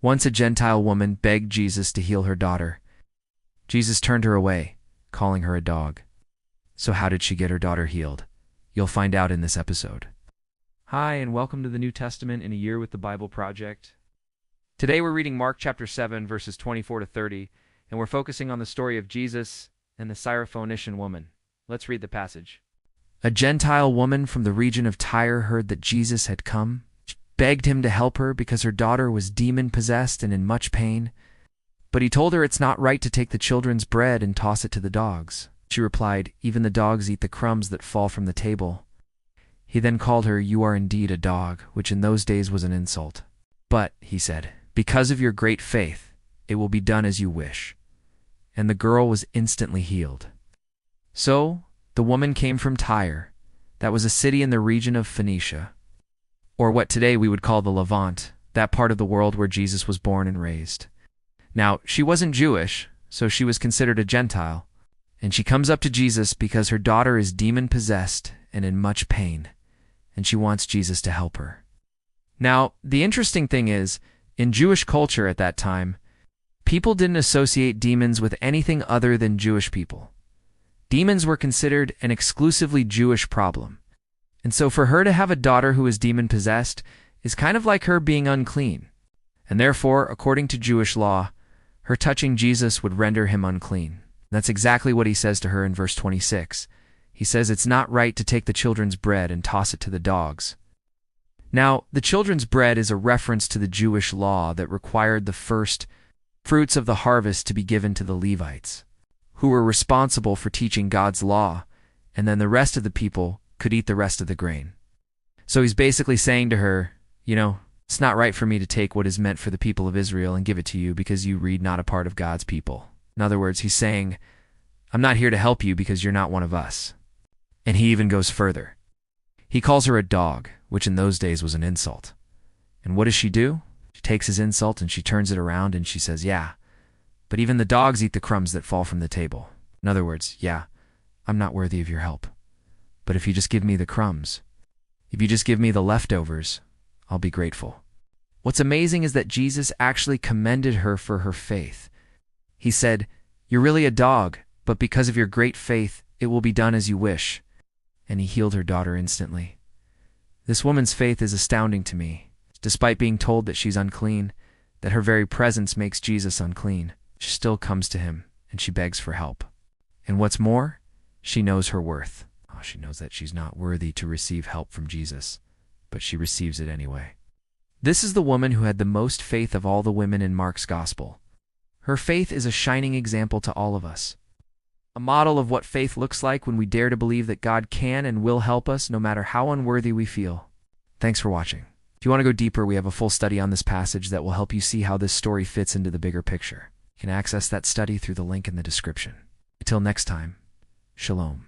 Once a Gentile woman begged Jesus to heal her daughter. Jesus turned her away, calling her a dog. So how did she get her daughter healed? You'll find out in this episode. Hi, and welcome to the New Testament in a Year with the Bible Project. Today we're reading Mark chapter 7, verses 24 to 30, and we're focusing on the story of Jesus and the Syrophoenician woman. Let's read the passage. A Gentile woman from the region of Tyre heard that Jesus had come. She begged him to help her because her daughter was demon-possessed and in much pain. But he told her it's not right to take the children's bread and toss it to the dogs. She replied, "Even the dogs eat the crumbs that fall from the table." He then called her, "You are indeed a dog," which in those days was an insult. "But," he said, "because of your great faith, it will be done as you wish." And the girl was instantly healed. So, the woman came from Tyre. That was a city in the region of Phoenicia, or what today we would call the Levant, that part of the world where Jesus was born and raised. Now, she wasn't Jewish, so she was considered a Gentile, and she comes up to Jesus because her daughter is demon-possessed and in much pain, and she wants Jesus to help her. Now, the interesting thing is, in Jewish culture at that time, people didn't associate demons with anything other than Jewish people. Demons were considered an exclusively Jewish problem. And so for her to have a daughter who is demon-possessed is kind of like her being unclean. And therefore, according to Jewish law, her touching Jesus would render him unclean. That's exactly what he says to her in verse 26. He says it's not right to take the children's bread and toss it to the dogs. Now, the children's bread is a reference to the Jewish law that required the first fruits of the harvest to be given to the Levites, who were responsible for teaching God's law, and then the rest of the people could eat the rest of the grain. So he's basically saying to her, it's not right for me to take what is meant for the people of Israel and give it to you because you read not a part of God's people. In other words, he's saying, I'm not here to help you because you're not one of us. And he even goes further. He calls her a dog, which in those days was an insult. And what does she do? She takes his insult and she turns it around and she says, yeah, but even the dogs eat the crumbs that fall from the table. In other words, yeah, I'm not worthy of your help. But if you just give me the crumbs, if you just give me the leftovers, I'll be grateful. What's amazing is that Jesus actually commended her for her faith. He said, you're really a dog, but because of your great faith, it will be done as you wish. And he healed her daughter instantly. This woman's faith is astounding to me. Despite being told that she's unclean, that her very presence makes Jesus unclean, she still comes to him and she begs for help. And what's more, she knows her worth. She knows that she's not worthy to receive help from Jesus, but she receives it anyway. This is the woman who had the most faith of all the women in Mark's gospel. Her faith is a shining example to all of us. A model of what faith looks like when we dare to believe that God can and will help us no matter how unworthy we feel. Thanks for watching. If you want to go deeper, we have a full study on this passage that will help you see how this story fits into the bigger picture. You can access that study through the link in the description. Until next time, Shalom.